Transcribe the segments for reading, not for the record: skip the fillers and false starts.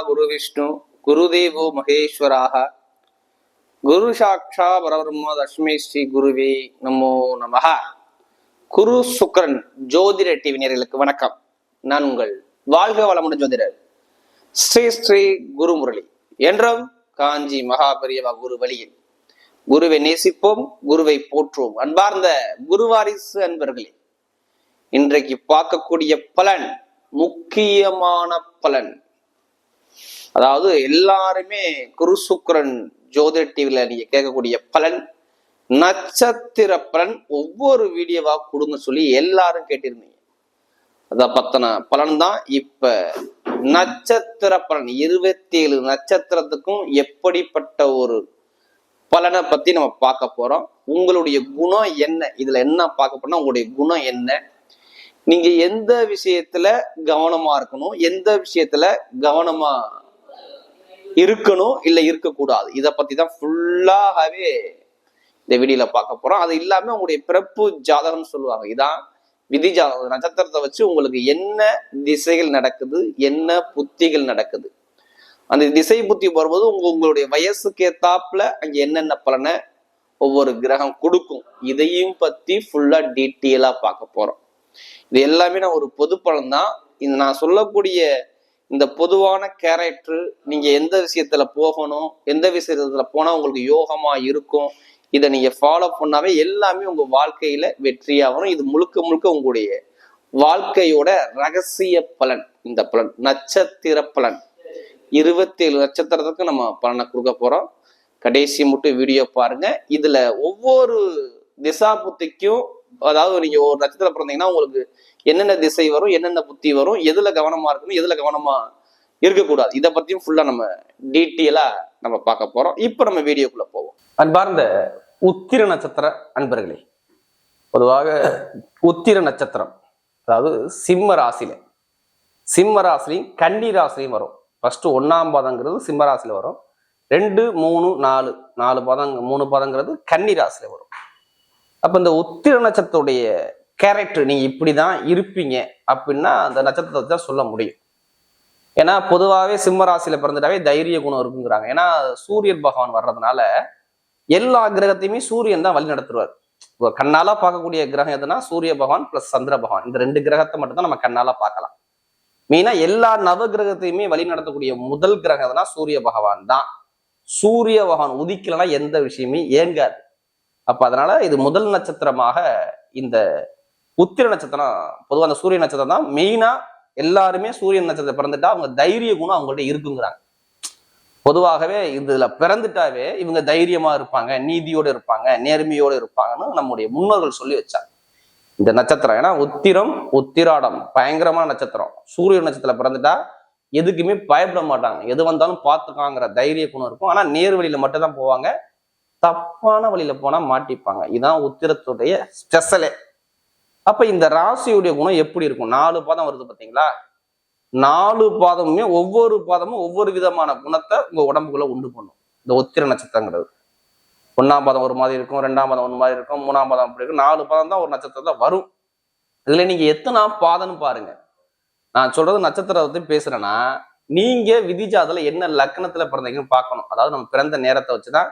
குரு விஷ்ணு குருதேவோ மகேஸ்வராக குரு சாட்சா பரபிரம்ம தஸ்மை ஸ்ரீ குருவே நமோ நமஹ. குரு சுக்ரன் ஜோதிட டிவி நேயர்களுக்கு வணக்கம். நான் உங்கள் வாழ்க வளமுடன் ஜோதிடர் ஸ்ரீ ஸ்ரீ குருமுரளி என்றும் காஞ்சி மகாபெரியவா குரு வழியில் குருவை நேசிப்போம், குருவை போற்றுவோம். அன்பார்ந்த குருவாரிசு அன்பர்களே, இன்றைக்கு பார்க்கக்கூடிய பலன் முக்கியமான பலன். அதாவது எல்லாருமே குரு சுக்ரன் ஜோதிட டிவில நீங்க கேட்கக்கூடிய பலன், நட்சத்திர பலன் ஒவ்வொரு வீடியோவா கொடுங்க சொல்லி எல்லாரும் கேட்டிருந்தீங்க. அத பத்தின பலன் தான் இப்ப நட்சத்திர பலன். 27 நட்சத்திரத்துக்கும் எப்படிப்பட்ட ஒரு பலனை பத்தி நம்ம பார்க்க போறோம். உங்களுடைய குணம் என்ன, இதுல என்ன பார்க்க போறோம்னா உங்களுடைய குணம் என்ன, நீங்க எந்த விஷயத்துல கவனமா இருக்கணும், எந்த விஷயத்துல கவனமா இருக்கணும் இல்ல இருக்கக்கூடாது, இதை பத்தி தான் ஃபுல்லாகவே இந்த வீடியோல பார்க்க போறோம். அது இல்லாம உங்களுடைய பிறப்பு ஜாதகம் சொல்லுவாங்க, இதான் விதி ஜாதகம். நட்சத்திரத்தை வச்சு உங்களுக்கு என்ன திசைகள் நடக்குது, என்ன புத்திகள் நடக்குது, அந்த திசை புத்தி வரும்போது உங்களுடைய வயசுக்கு ஏத்தாப்புல அங்க என்னென்ன பலனை ஒவ்வொரு கிரகம் கொடுக்கும், இதையும் பத்தி ஃபுல்லா டீட்டெயிலா பார்க்க போறோம். இது எல்லாமே நான் ஒரு பொது பலன் தான். இந்த நான் சொல்லக்கூடிய இந்த பொதுவான கேரக்டர், நீங்க எந்த விஷயத்துல போகணும், எந்த விஷயத்துல போனா உங்களுக்கு யோகமா இருக்கும், இதை நீங்க ஃபாலோ பண்ணாவே எல்லாமே உங்க வாழ்க்கையில வெற்றியாகணும். இது முழுக்க முழுக்க உங்களுடைய வாழ்க்கையோட ரகசிய பலன். இந்த பலன் நட்சத்திர பலன் 27 நட்சத்திரத்துக்கு நம்ம பலனை கொடுக்க போறோம். கடைசி மட்டும் வீடியோ பாருங்க. இதுல ஒவ்வொரு திசா புத்திக்கும், அதாவது நீங்க ஒரு நட்சத்திரம் பிறந்தீங்கன்னா உங்களுக்கு என்னென்ன திசை வரும், என்னென்ன புத்தி வரும், எதுல கவனமா இருக்கணும், எதுல கவனமா இருக்கக்கூடாது, இதை பத்தியும் ஃபுல்லா நம்ம டீட்டெயிலா நம்ம பார்க்க போறோம். இப்ப நம்ம வீடியோக்குள்ள போவோம். அன்பார்ந்த உத்திர நட்சத்திர அன்பர்களே, பொதுவாக உத்திர நட்சத்திரம் அதாவது சிம்ம ராசிலையும் கன்னி ராசிலையும் வரும். ஃபர்ஸ்ட் 1ஆம் பாதங்கிறது சிம்ம ராசியில வரும். 2, 3, 4 பாதம் 3 பாதங்கிறது கன்னி ராசியில வரும். அப்ப இந்த உத்திர நட்சத்திரத்துடைய கேரக்டர், நீங்க இப்படிதான் இருப்பீங்க அப்படின்னா அந்த நட்சத்திரத்தை தான் சொல்ல முடியும். ஏன்னா பொதுவாகவே சிம்ம ராசியில பிறந்துட்டாவே தைரிய குணம் இருக்குங்கிறாங்க. ஏன்னா சூரியன் பகவான் வர்றதுனால எல்லா கிரகத்தையுமே சூரியன் தான் வழி நடத்துவார். கண்ணால பார்க்கக்கூடிய கிரகம் எதுனா சூரிய பகவான் பிளஸ் சந்திர பகவான், இந்த 2 கிரகத்தை மட்டும் தான் நம்ம கண்ணால பார்க்கலாம். மெயினா எல்லா நவ கிரகத்தையுமே வழி நடத்தக்கூடிய முதல் கிரகம் எதுனா சூரிய பகவான் தான். சூரிய பகவான் உதிக்கலன்னா எந்த விஷயமே இயங்காது. அப்ப அதனால இது முதல் நட்சத்திரமாக இந்த உத்திர நட்சத்திரம், பொதுவாக அந்த சூரிய நட்சத்திரம் தான் மெயினா. எல்லாருமே சூரியன் நட்சத்திரம் பிறந்துட்டா அவங்க தைரிய குணம் அவங்கள்ட்ட இருக்குங்கிறாங்க. பொதுவாகவே இதுல பிறந்துட்டாவே இவங்க தைரியமா இருப்பாங்க, நீதியோடு இருப்பாங்க, நேர்மையோடு இருப்பாங்கன்னு நம்முடைய முன்னோர்கள் சொல்லி வச்சாங்க இந்த நட்சத்திரம். ஏன்னா உத்திராடம் பயங்கரமான நட்சத்திரம். சூரிய நட்சத்திரம் பிறந்துட்டா எதுக்குமே பயப்பட மாட்டாங்க, எது வந்தாலும் பார்த்துக்காங்கிற தைரிய குணம் இருக்கும். ஆனா நேர் வழியில மட்டும் தான் போவாங்க, தப்பான வழியில போனா மாட்டிப்பாங்க. இதுதான் உத்திரத்துடைய ஸ்பெஷலே. அப்ப இந்த ராசியுடைய குணம் எப்படி இருக்கும்? 4 பாதம் வருது பாத்தீங்களா? 4 பாதமுமே ஒவ்வொரு பாதமும் ஒவ்வொரு விதமான குணத்தை உங்க உடம்புக்குள்ள உண்டு பண்ணும். இந்த உத்திர நட்சத்திரங்கிறது 1ஆம் பாதம் ஒரு மாதிரி இருக்கும், 2ஆம் பாதம் ஒரு மாதிரி இருக்கும், 3ஆம் பாதம் அப்படி இருக்கும். 4 பாதம் தான் ஒரு நட்சத்திரத்துல வரும். இதுல நீங்க எத்தனை பாதம்னு பாருங்க. நான் சொல்றது நட்சத்திரத்தை பேசுறேன்னா நீங்க விதிஜாதல என்ன லக்னத்துல பிறந்தீங்கன்னு பார்க்கணும். அதாவது நம்ம பிறந்த நேரத்தை வச்சுதான்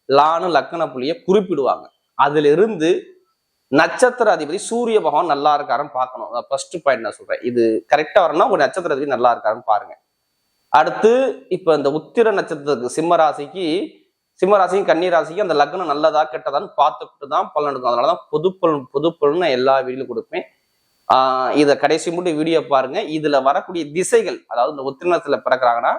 லானு லக்ன புள்ளியை குறிப்பிடுவாங்க. அதுல இருந்து நட்சத்திர அதிபதி சூரிய பகவான் நல்லா இருக்காருன்னு பார்க்கணும். ஃபர்ஸ்ட் பாயிண்ட் நான் சொல்றேன். இது கரெக்டா வரணும்னா ஒரு நட்சத்திர அதிபதி நல்லா இருக்காருன்னு பாருங்க. அடுத்து இப்ப இந்த உத்திர நட்சத்திரத்துக்கு சிம்ம ராசிக்கும் கன்னி ராசிக்கும் அந்த லக்னம் நல்லதா கெட்டதான்னு பார்த்துக்கிட்டு தான் பலன் எடுக்கும். அதனாலதான் பொது பலன் நான் எல்லா வீடியோலும் கொடுப்பேன். இதை கடைசி மட்டும் வீடியோ பாருங்க. இதுல வரக்கூடிய திசைகள், அதாவது இந்த உத்திர நட்சத்திரத்துல பிறக்கிறாங்கன்னா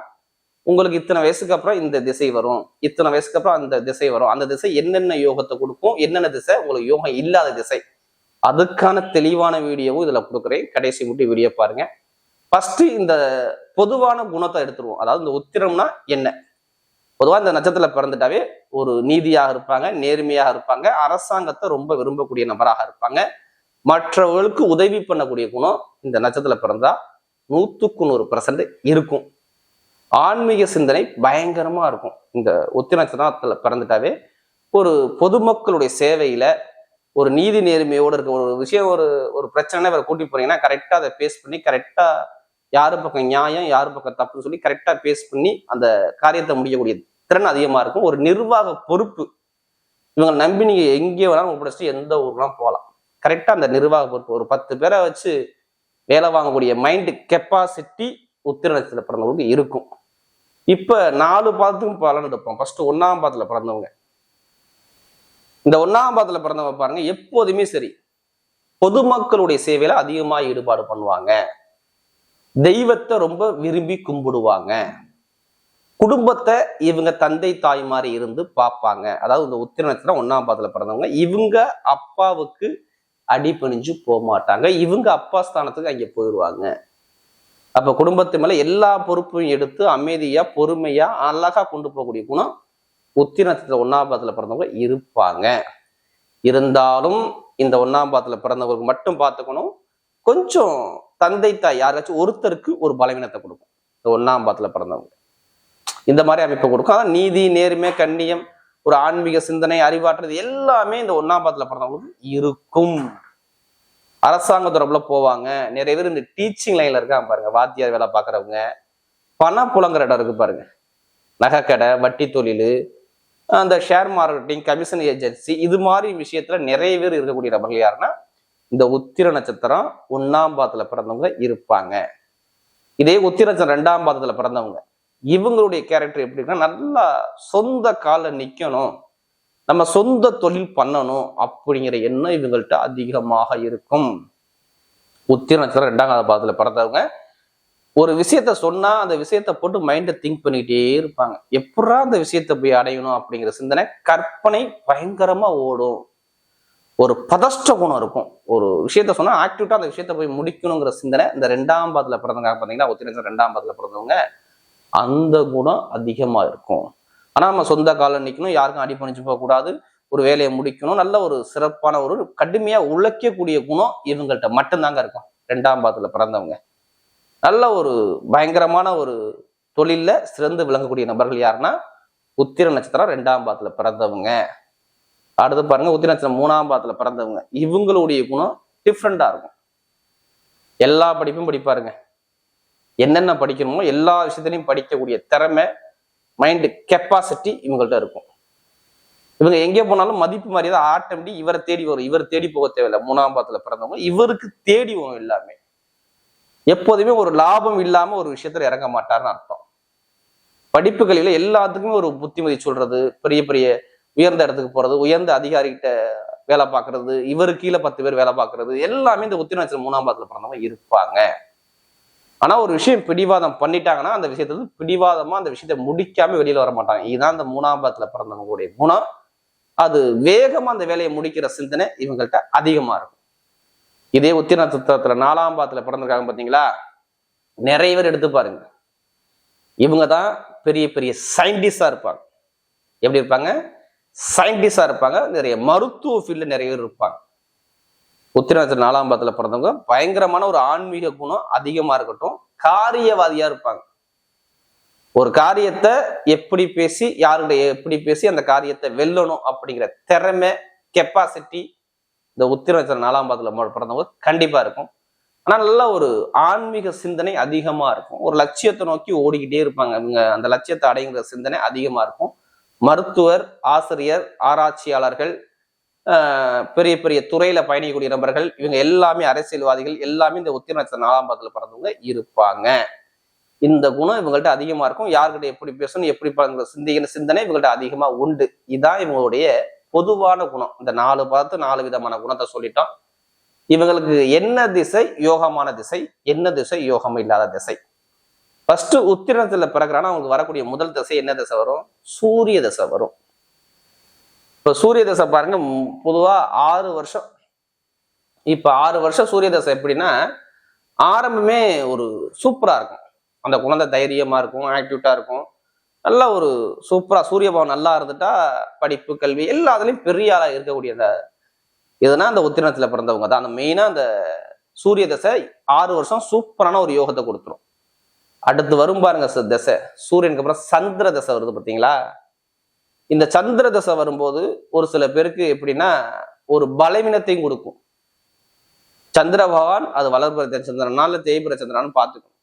உங்களுக்கு இத்தனை வயசுக்கு அப்புறம் இந்த திசை வரும், இத்தனை வயசுக்கு அப்புறம் அந்த திசை வரும், அந்த திசை என்னென்ன யோகத்தை கொடுக்கும், என்னென்ன திசை உங்களுக்கு யோகம் இல்லாத திசை, அதுக்கான தெளிவான வீடியோவும் இதுல கொடுக்குறேன். கடைசி மட்டும் வீடியோ பாருங்க. ஃபர்ஸ்ட் இந்த பொதுவான குணத்தை எடுத்துருவோம். அதாவது இந்த உத்திரம்னா என்ன? பொதுவா இந்த நட்சத்திரத்துல பிறந்துட்டாவே ஒரு நீதியாக இருப்பாங்க, நேர்மையாக இருப்பாங்க, அரசாங்கத்தை ரொம்ப விரும்பக்கூடிய நபராக இருப்பாங்க, மற்றவர்களுக்கு உதவி பண்ணக்கூடிய குணம் இந்த நட்சத்திரத்துல பிறந்தா 100க்கு 100% இருக்கும். ஆன்மீக சிந்தனை பயங்கரமா இருக்கும். இந்த உத்திர நட்சத்திரத்துல பிறந்துட்டாவே ஒரு பொதுமக்களுடைய சேவையில ஒரு நீதி நேர்மையோடு இருக்க ஒரு விஷயம், ஒரு பிரச்சனை இவரை கூட்டி போறீங்கன்னா கரெக்டா அதை பேஸ் பண்ணி கரெக்டா யாரு பக்கம் நியாயம் யாரு பக்கம் தப்புன்னு சொல்லி கரெக்டா பேஸ் பண்ணி அந்த காரியத்தை முடிக்கக்கூடிய திறன் அதிகமா இருக்கும். ஒரு நிர்வாக பொறுப்பு இவங்க நம்பி நீங்க எங்கே வேணாலும் ஒப்படைச்சிட்டு எந்த ஊர்லாம் போகலாம். கரெக்டா அந்த நிர்வாக பொறுப்பு ஒரு 10 பேரை வச்சு வேலை வாங்கக்கூடிய மைண்ட் கெப்பாசிட்டி உத்திர நட்சத்திரத்துல பிறந்தவங்களுக்கு இருக்கும். இப்ப 4 பாதத்துக்கும் பலன் எடுப்போம். ஃபர்ஸ்ட் 1ஆம் பாதத்துல பிறந்தவங்க. இந்த 1ஆம் பாதத்துல பிறந்தவங்க பாருங்க, எப்போதுமே சரி பொதுமக்களுடைய சேவையில அதிகமா ஈடுபாடு பண்ணுவாங்க. தெய்வத்தை ரொம்ப விரும்பி கும்பிடுவாங்க. குடும்பத்தை இவங்க தந்தை தாய் மாதிரி இருந்து பார்ப்பாங்க. அதாவது இந்த உத்திர நட்சத்திரம் 1ஆம் பாதத்துல பிறந்தவங்க இவங்க அப்பாவுக்கு அடிபணிஞ்சு போக மாட்டாங்க. இவங்க அப்பா ஸ்தானத்துக்கு அங்க போயிடுவாங்க. அப்ப குடும்பத்து மேல எல்லா பொறுப்பையும் எடுத்து அமைதியா பொறுமையா அழகா கொண்டு போகக்கூடிய குணம் உத்திர நட்சத்திரம் 1ஆம் பாதத்துல பிறந்தவங்க இருப்பாங்க. இருந்தாலும் இந்த 1ஆம் பாதத்துல பிறந்தவங்களுக்கு மட்டும் பார்த்துக்கணும், கொஞ்சம் தந்தை தாய் யாராச்சும் ஒருத்தருக்கு ஒரு பலவீனத்தை கொடுக்கும். இந்த 1ஆம் பாதத்துல பிறந்தவங்க இந்த மாதிரி அமைப்பை கொடுக்கும். அதான் நீதி நேர்மை கண்ணியம் ஒரு ஆன்மீக சிந்தனை அறிவாற்றுறது எல்லாமே இந்த 1ஆம் பாதத்துல பிறந்தவங்களுக்கு இருக்கும். அரசாங்க தொடர்புல போவாங்க. நிறைய பேர் இந்த டீச்சிங் லைன்ல இருக்காங்க பாருங்க, வாத்தியார் வேலை பார்க்குறவங்க, பணம் புழங்குற இடம் இருக்கு பாருங்க, நகைக்கடை, வட்டி தொழில், அந்த ஷேர் மார்க்கெட்டிங், கமிஷன் ஏஜென்சி, இது மாதிரி விஷயத்துல நிறைய பேர் இருக்கக்கூடிய நபர்கள் யாருன்னா இந்த உத்திர நட்சத்திரம் 1ஆம் பாதத்துல பிறந்தவங்க இருப்பாங்க. இதே உத்திர நட்சத்திரம் 2ஆம் பாதத்துல பிறந்தவங்க இவங்களுடைய கேரக்டர் எப்படின்னா, நல்லா சொந்த கால நிக்கணும், நம்ம சொந்த தொழில் பண்ணணும் அப்படிங்கிற எண்ணம் இவங்கள்ட்ட அதிகமாக இருக்கும். உத்திர நட்சத்திரம் 2ஆம் பாதத்துல பிறந்தவங்க ஒரு விஷயத்த சொன்னா அந்த விஷயத்த போட்டு மைண்டை திங்க் பண்ணிக்கிட்டே இருப்பாங்க. எப்படா அந்த விஷயத்த போய் அடையணும் அப்படிங்கிற சிந்தனை, கற்பனை பயங்கரமா ஓடும். ஒரு பதஷ்ட குணம் இருக்கும். ஒரு விஷயத்த சொன்னா ஆக்டிவிட்டா அந்த விஷயத்த போய் முடிக்கணுங்கிற சிந்தனை இந்த 2ஆம் பாதத்துல பிறந்தவங்க பாத்தீங்கன்னா உத்திர நட்சத்திரம் 2ஆம் பாதத்துல பிறந்தவங்க அந்த குணம் அதிகமா இருக்கும். ஆனா நம்ம சொந்த காலம் நிக்கணும், யாருக்கும் அடிபணிச்சு போக கூடாது, ஒரு வேலையை முடிக்கணும், நல்ல ஒரு சிறப்பான ஒரு கடுமையா உழைக்கக்கூடிய குணம் இவங்கள்ட்ட மட்டும்தாங்க இருக்கும். 2ஆம் பாதத்துல பிறந்தவங்க நல்ல ஒரு பயங்கரமான ஒரு தொழில்ல சிறந்து விளங்கக்கூடிய நபர்கள் யாருன்னா உத்திர நட்சத்திரம் 2ஆம் பாதத்துல பிறந்தவங்க. அடுத்து பாருங்க உத்திர நட்சத்திரம் 3ஆம் பாதத்துல பிறந்தவங்க இவங்களுடைய குணம் டிஃப்ரெண்டா இருக்கும். எல்லா படிப்பும் படிப்பாருங்க, என்னென்ன படிக்கணுமோ எல்லா விஷயத்திலையும் படிக்கக்கூடிய திறமை, மைண்டு கெப்பாசிட்டி இவங்கள்ட்ட இருக்கும். இவங்க எங்கே போனாலும் மதிப்பு மரியாதை ஆட்டோமேட்டிக் இவரை தேடி வரும். இவர் தேடி போக தேவையில்லை. 3ஆம் பாதத்துல பிறந்தவங்க இவருக்கு தேடி வரும் எல்லாமே. எப்போதுமே ஒரு லாபம் இல்லாம ஒரு விஷயத்துல இறங்க மாட்டாருன்னு அர்த்தம். படிப்புகளில எல்லாத்துக்குமே ஒரு புத்திமதி சொல்றது, பெரிய பெரிய உயர்ந்த இடத்துக்கு போறது, உயர்ந்த அதிகாரிகிட்ட வேலை பார்க்கறது, இவரு கீழே 10 பேர் வேலை பார்க்கறது, எல்லாமே இந்த உத்திர நட்சத்திரம் 3ஆம் பாதத்துல பிறந்தவங்க இருப்பாங்க. ஆனா ஒரு விஷயம் பிடிவாதம் பண்ணிட்டாங்கன்னா அந்த விஷயத்துல பிடிவாதமா அந்த விஷயத்தை முடிக்காம வெளியில வர மாட்டாங்க. இதுதான் இந்த 3ஆம் பாதத்துல பிறந்தவங்களுடைய குணம். அது வேகமா அந்த வேலையை முடிக்கிற சிந்தனை இவங்கள்ட்ட அதிகமா இருக்கும். இதே உத்திர நட்சத்திரத்துல 4ஆம் பாதத்துல பிறந்திருக்காங்க பாத்தீங்களா, நிறைய பேர் எடுத்து பாருங்க, இவங்க தான் பெரிய பெரிய சயின்டிஸ்டா இருப்பாங்க. எப்படி இருப்பாங்க? சயின்டிஸ்டா இருப்பாங்க. நிறைய மருத்துவ ஃபீல்ட்ல நிறைய பேர் இருப்பாங்க. உத்திர நட்சத்திரம் 4ஆம் பாதத்துல பிறந்தவங்க பயங்கரமான ஒரு ஆன்மீக குணம் அதிகமா இருக்கட்டும், காரியவாதியா இருப்பாங்க. ஒரு காரியத்தை எப்படி பேசி யாருடைய எப்படி பேசி அந்த காரியத்தை வெல்லணும் அப்படிங்கிற திறமை கெப்பாசிட்டி இந்த உத்திர நட்சத்திரம் 4ஆம் பாதத்துல பிறந்தவங்க கண்டிப்பா இருக்கும். ஆனா நல்ல ஒரு ஆன்மீக சிந்தனை அதிகமா இருக்கும். ஒரு லட்சியத்தை நோக்கி ஓடிக்கிட்டே இருப்பாங்க. இவங்க அந்த லட்சியத்தை அடைகிற சிந்தனை அதிகமா இருக்கும். மருத்துவர், ஆசிரியர், ஆராய்ச்சியாளர்கள், பெரிய பெரிய துறையில பயணிக்கக்கூடிய நபர்கள், இவங்க எல்லாமே அரசியல்வாதிகள், எல்லாமே இந்த உத்திர நட்சத்திரம் 4ஆம் பாதத்துல பிறந்தவங்க இருப்பாங்க. இந்த குணம் இவங்கள்ட்ட அதிகமா இருக்கும். யார்கிட்ட எப்படி பேசணும், எப்படி சிந்தனை இவங்கள்ட்ட அதிகமா உண்டு. இதுதான் இவங்களுடைய பொதுவான குணம். இந்த 4 பாதத்து 4 விதமான குணத்தை சொல்லிட்டோம். இவங்களுக்கு என்ன திசை யோகமான திசை, என்ன திசை யோகம் இல்லாத திசை. ஃபர்ஸ்ட் உத்திரத்துல பிறகுறானா அவங்களுக்கு வரக்கூடிய முதல் திசை என்ன திசை வரும்? சூரிய திசை வரும். இப்ப சூரிய திசை பாருங்க, பொதுவா 6 வருஷம். இப்ப 6 வருஷம் சூரிய திசை எப்படின்னா, ஆரம்பமே ஒரு சூப்பரா இருக்கும். அந்த குழந்தை தைரியமா இருக்கும், ஆக்டிவிட்டா இருக்கும், நல்லா ஒரு சூப்பரா சூரிய பவன் நல்லா இருந்துட்டா படிப்பு கல்வி எல்லாத்துலயும் பெரிய ஆளா இருக்கக்கூடிய இதுனா அந்த உத்திரத்துல பிறந்தவங்க தான். அந்த மெயினா அந்த சூரிய தசை 6 வருஷம் சூப்பரான ஒரு யோகத்தை கொடுத்துரும். அடுத்து வரும் பாருங்க தசை, சூரியனுக்கு அப்புறம் சந்திர தசை வருது பார்த்தீங்களா. இந்த சந்திர தசை வரும்போது ஒரு சில பேருக்கு எப்படின்னா ஒரு பலவீனத்தையும் கொடுக்கும். சந்திர பகவான் அது வளர்பிற சந்திரனால தேய்பிற சந்திரனான்னு பார்த்துக்கணும்.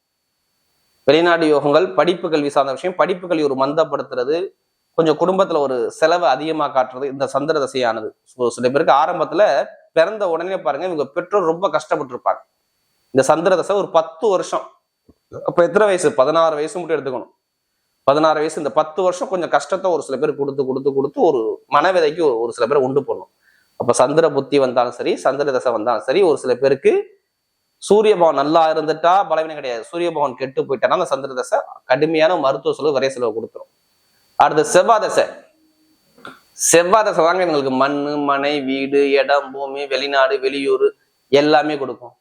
வெளிநாடு யோகங்கள், படிப்பு கல்வி சார்ந்த விஷயம், படிப்பு கல்வி ஒரு மந்தப்படுத்துறது, கொஞ்சம் குடும்பத்துல ஒரு செலவு அதிகமா காட்டுறது இந்த சந்திர தசையானது. சில பேருக்கு ஆரம்பத்துல பிறந்த உடனே பாருங்க இவங்க பெற்றோர் ரொம்ப கஷ்டப்பட்டு இருப்பாங்க. இந்த சந்திர தசை ஒரு 10 வருஷம். அப்ப எத்தனை வயசு? 16 வயசு மட்டும் எடுத்துக்கணும். 16 வயசு. இந்த 10 வருஷம் கொஞ்சம் கஷ்டத்தை ஒரு சில பேர் கொடுத்து கொடுத்து கொடுத்து ஒரு மனவிதைக்கு ஒரு சில பேர் உண்டு பண்ணும். அப்ப சந்திர புத்தி வந்தாலும் சரி, சந்திர தசை வந்தாலும் சரி, ஒரு சில பேருக்கு சூரிய பவன் நல்லா இருந்துட்டா பலவீனம் கிடையாது. சூரிய பவன் கெட்டு போயிட்டானா அந்த சந்திர தசை கடுமையான மருத்துவ செலவு, விரை செலவு கொடுத்துரும். அடுத்து செவ்வாய் தசை. செவ்வாய் தசை தாங்க எங்களுக்கு மண்ணு, மனை, வீடு, இடம், பூமி, வெளிநாடு, வெளியூர் எல்லாமே கொடுக்கும்.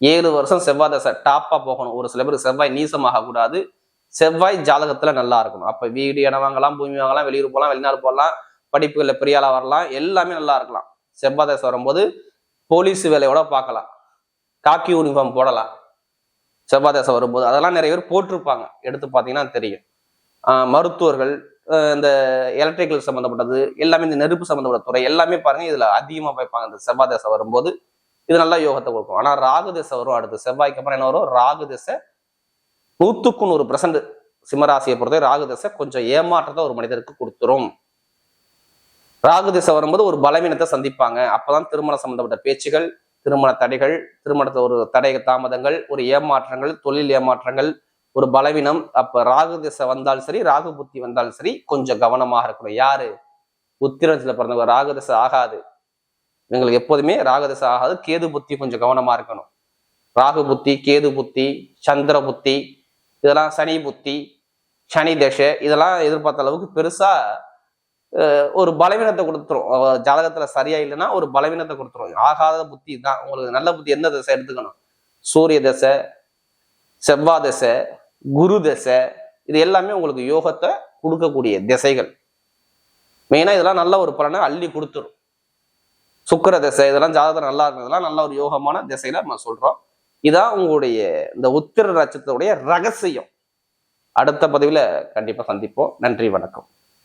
7 வருஷம் செவ்வாய் தசை டாப்பா போகணும். ஒரு சில பேருக்கு செவ்வாய் நீசமாக கூடாது. செவ்வாய் ஜாதகத்துல நல்லா இருக்கணும். அப்ப வீடு, இடம் வாங்கலாம், பூமி வாங்கலாம், வெளியூர் போகலாம், வெளிநாடு போகலாம், படிப்புகள்ல பெரியாளா வரலாம், எல்லாமே நல்லா இருக்கலாம். செவ்வாய் தசை வரும்போது போலீஸ் வேலையோட பார்க்கலாம், காக்கி யூனிஃபார்ம் போடலாம். செவ்வாய் தசை வரும்போது அதெல்லாம் நிறைய பேர் போட்டிருப்பாங்க, எடுத்து பார்த்தீங்கன்னா தெரியும். மருத்துவர்கள், இந்த எலக்ட்ரிக்கல் சம்மந்தப்பட்டது எல்லாமே, இந்த நெருப்பு சம்மந்தப்பட்ட துறை எல்லாமே பாருங்க இதுல அதிகமா வைப்பாங்க. இந்த செவ்வாய் தசை வரும்போது இது நல்லா யோகத்தை கொடுக்கும். ஆனா ராகு தசை வரும். அடுத்து செவ்வாய்க்கு அப்புறம் என்ன வரும்? ராகு தசை. 100% சிம்மராசியை பொறுத்த ராகு தசை கொஞ்சம் ஏமாற்றத்தை ஒரு மனிதருக்கு கொடுத்துரும். ராகு திசை வரும்போது ஒரு பலவீனத்தை சந்திப்பாங்க. அப்பதான் திருமணம் சம்பந்தப்பட்ட பேச்சுகள், திருமண தடைகள், திருமணத்தை ஒரு தடை தாமதங்கள், ஒரு ஏமாற்றங்கள், தொழில் ஏமாற்றங்கள், ஒரு பலவீனம். அப்ப ராகு திசை வந்தாலும் சரி, ராகு புத்தி வந்தாலும் சரி, கொஞ்சம் கவனமாக இருக்கணும். யாரு? உத்திரத்துல பிறந்தவங்க. ராகு திசை ஆகாது எங்களுக்கு, எப்போதுமே ராகு திசை ஆகாது. கேது புத்தி கொஞ்சம் கவனமா இருக்கணும். ராகு புத்தி, கேது புத்தி, சந்திர புத்தி, இதெல்லாம் சனி புத்தி, சனி தசை, இதெல்லாம் எதிர்பார்த்த அளவுக்கு பெருசா ஒரு பலவீனத்தை கொடுத்துரும். ஜாதகத்துல சரியா இல்லைன்னா ஒரு பலவீனத்தை கொடுத்துரும். ஆகாத புத்தி தான். உங்களுக்கு நல்ல புத்தி எந்த தசை எடுத்துக்கணும்? சூரிய தசை, செவ்வாய் தசை, குரு தசை, இது எல்லாமே உங்களுக்கு யோகத்தை கொடுக்கக்கூடிய திசைகள். மெயினா இதெல்லாம் நல்ல ஒரு பலனை அள்ளி கொடுத்துரும். சுக்கிர தசை, இதெல்லாம் ஜாதகத்துல நல்லா இருக்கிறதுலாம் நல்ல ஒரு யோகமான திசையில நம்ம சொல்றோம். இதான் உங்களுடைய இந்த உத்திர நட்சத்திரத்துடைய ரகசியம். அடுத்த பதிவுல கண்டிப்பா சந்திப்போம். நன்றி, வணக்கம்.